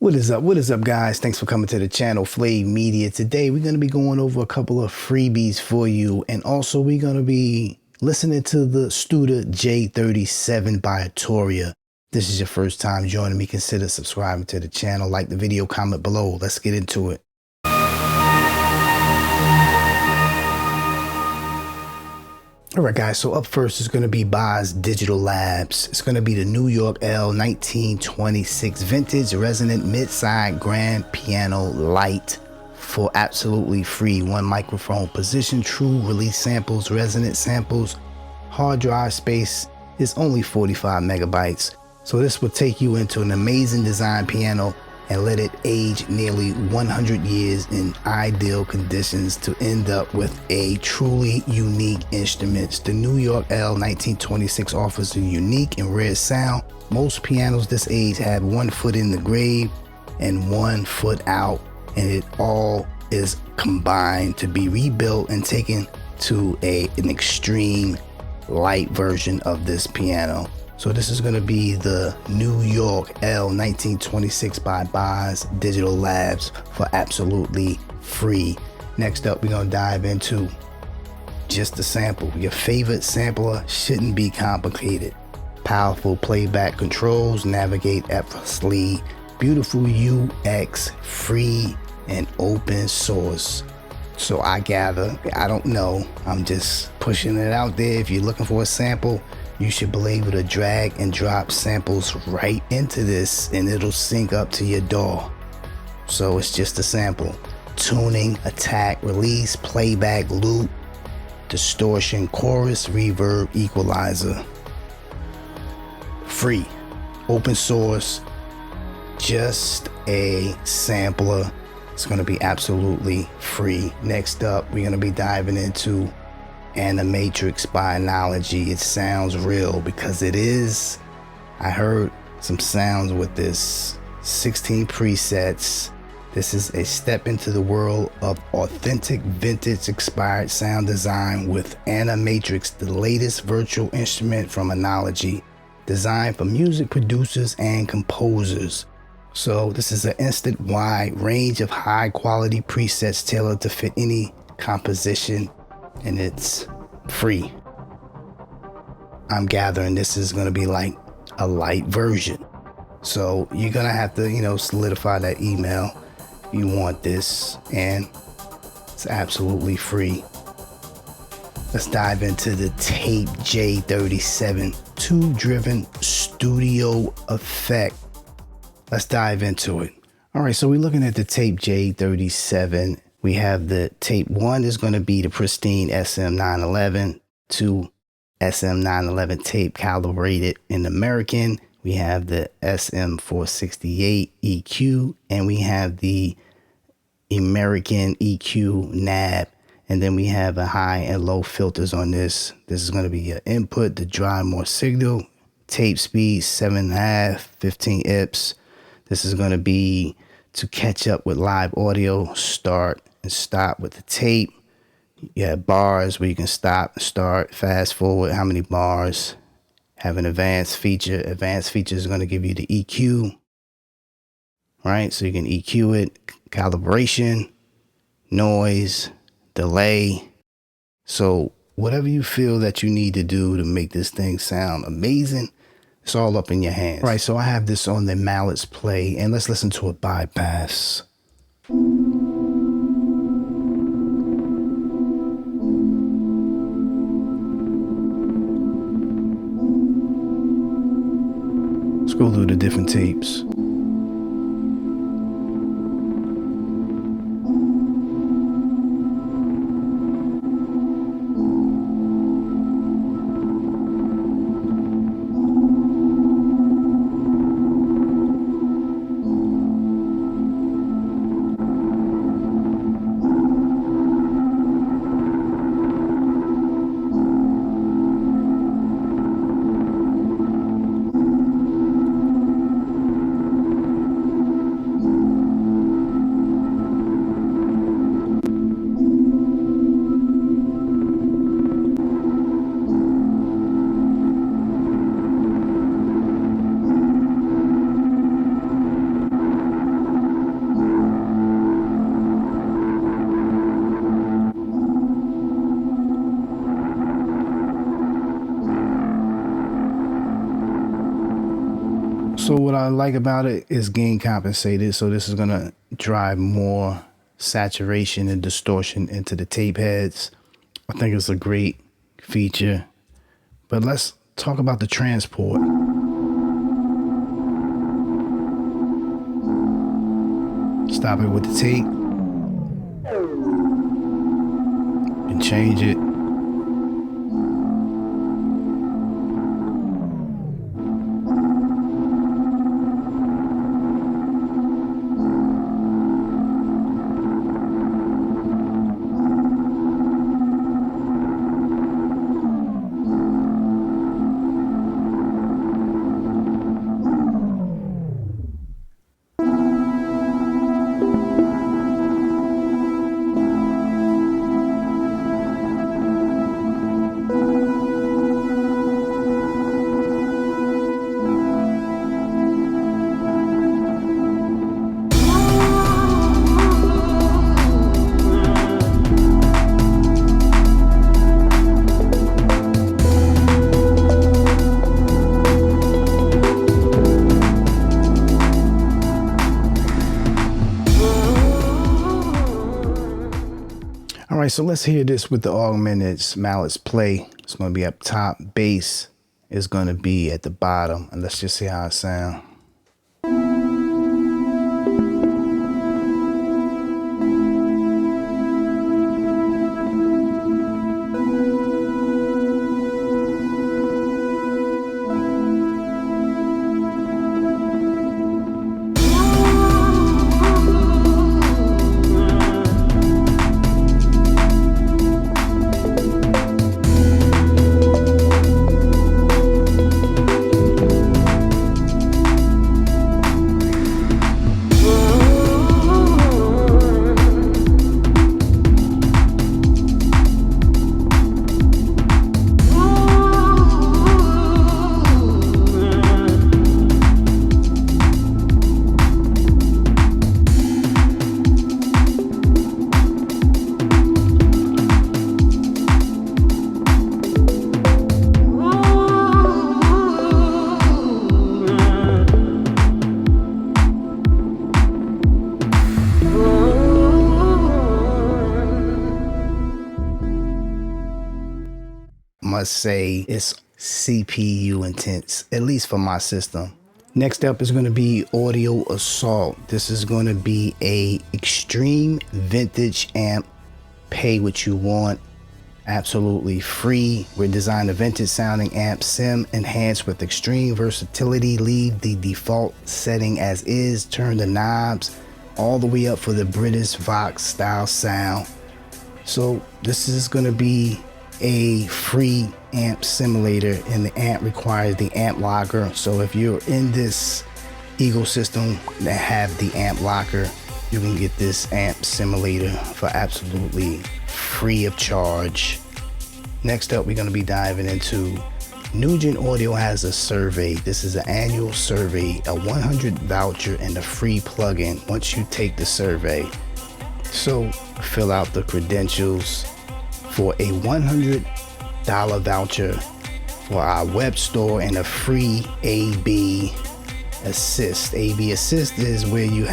What is up? What is up, guys? Thanks for coming to the channel, Flav Media. Today, we're going to be going over a couple of freebies for you. And also, we're going to be listening to the Studer J37 by Arturia. This is your first time joining me. Consider subscribing to the channel. Like the video, comment below. Let's get into it. All right, guys, so up first is going to be BILLBOARD Digital Labs. It's going to be the New York L 1926 Vintage Resonant Mid-Side Grand Piano Light for absolutely free. One microphone position, true release samples, resonant samples. Hard drive space is only 45 megabytes. So this will take you into an amazing design piano and let it age nearly 100 years in ideal conditions to end up with a truly unique instrument. The New York L 1926 offers a unique and rare sound. Most pianos this age have 1 foot in the grave and 1 foot out, and it all is combined to be rebuilt and taken to an extreme light version of this piano. So this is going to be the New York L 1926 by BILLBOARD Digital Labs for absolutely free. Next up, we're going to dive into just the sample. Your favorite sampler shouldn't be complicated. Powerful playback controls, navigate effortlessly, beautiful UX, free and open source. So I gather, I don't know, I'm just pushing it out there. If you're looking for a sample, you should be able to drag and drop samples right into this and it'll sync up to your DAW. So it's just a sample. Tuning, attack, release, playback, loop, distortion, chorus, reverb, equalizer. Free, open source, just a sampler. It's going to be absolutely free. Next up, we're going to be diving into AnaMatrix by Analogy. It sounds real because it is. I heard some sounds with this. 16 presets. This is a step into the world of authentic vintage inspired sound design with AnaMatrix, the latest virtual instrument from Analogy, designed for music producers and composers. So this is an instant wide range of high quality presets tailored to fit any composition, and it's free. I'm gathering this is going to be like a light version. So you're going to have to, solidify that email if you want this, and it's absolutely free. Let's dive into the Tape J37 tube-driven studio effect. Let's dive into it. All right, so we're looking at the Tape J37. We have the tape 1 is going to be the pristine SM911, 2 SM911 tape calibrated in American. We have the SM468 EQ, and we have the American EQ NAB. And then we have a high and low filters on this. This is going to be your input to drive more signal. Tape speed 7.5, 15 IPS. This is going to be to catch up with live audio, start and stop with the tape. You have bars where you can stop and start, fast forward, how many bars. Have an advanced feature. Advanced feature is going to give you the EQ, right? So you can EQ it, calibration, noise, delay. So whatever you feel that you need to do to make this thing sound amazing, it's all up in your hands. All right, so I have this on the Mallets Play, and let's listen to a bypass. Let's go through the different tapes. what I like about it is gain compensated. So this is going to drive more saturation and distortion into the tape heads. I think it's a great feature. But let's talk about the transport. Stop it with the tape and change it. All right, so let's hear this with the augmented mallets play. It's going to be up top. Bass is going to be at the bottom. And let's just see how it sounds. Must say it's CPU intense, at least for my system. Next up is going to be Audio Assault. This is going to be a extreme vintage amp. Pay what you want, absolutely free. We're designing a vintage sounding amp, sim enhanced with extreme versatility. Leave the default setting as is, turn the knobs all the way up for the British Vox style sound. So this is going to be a free amp simulator, and the amp requires the amp locker. So if you're in this ecosystem that have the amp locker, you can get this amp simulator for absolutely free of charge. Next up, we're going to be diving into Nugen Audio has a survey. This is an annual survey, a 100 voucher and a free plugin once you take the survey. So fill out the credentials for a $100 voucher for our web store and a free A/B assist. A/B assist is where you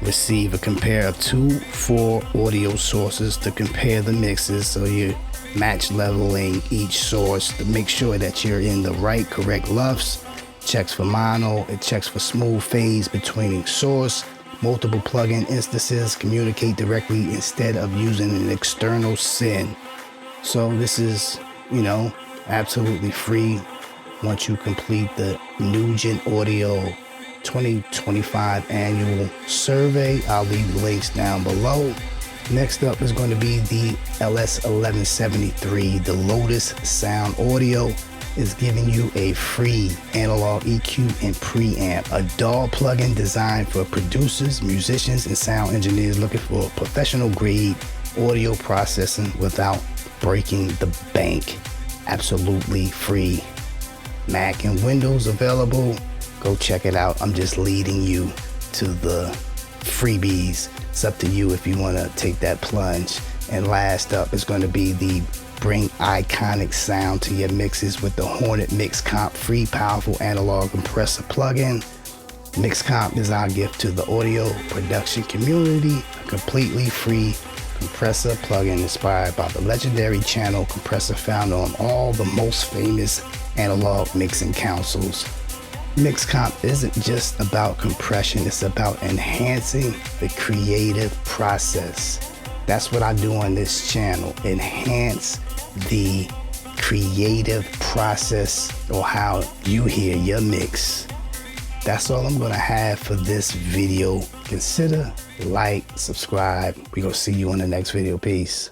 receive a compare of 2-4 audio sources to compare the mixes, so you're match leveling each source to make sure that you're in the correct LUFS. Checks for mono, it checks for smooth phase between source. Multiple plugin instances communicate directly instead of using an external SYN. So this is, absolutely free once you complete the Nugen Audio 2025 annual survey. I'll leave the links down below. Next up is going to be the LS1173. The Lotus Sound Audio is giving you a free analog EQ and preamp, a DAW plugin designed for producers, musicians, and sound engineers looking for professional grade audio processing without breaking the bank. Absolutely free. Mac and Windows available. Go check it out. I'm just leading you to the freebies. It's up to you if you want to take that plunge. And last up is going to be the Bring iconic sound to your mixes with the HoRNet MixComp free powerful analog compressor plugin. MixComp is our gift to the audio production community, a completely free compressor plugin inspired by the legendary channel compressor found on all the most famous analog mixing consoles. MixComp isn't just about compression, it's about enhancing the creative process. That's what I do on this channel, enhance the creative process or how you hear your mix. That's all I'm gonna have for this video. Consider, like, subscribe. We're gonna see you on the next video. Peace.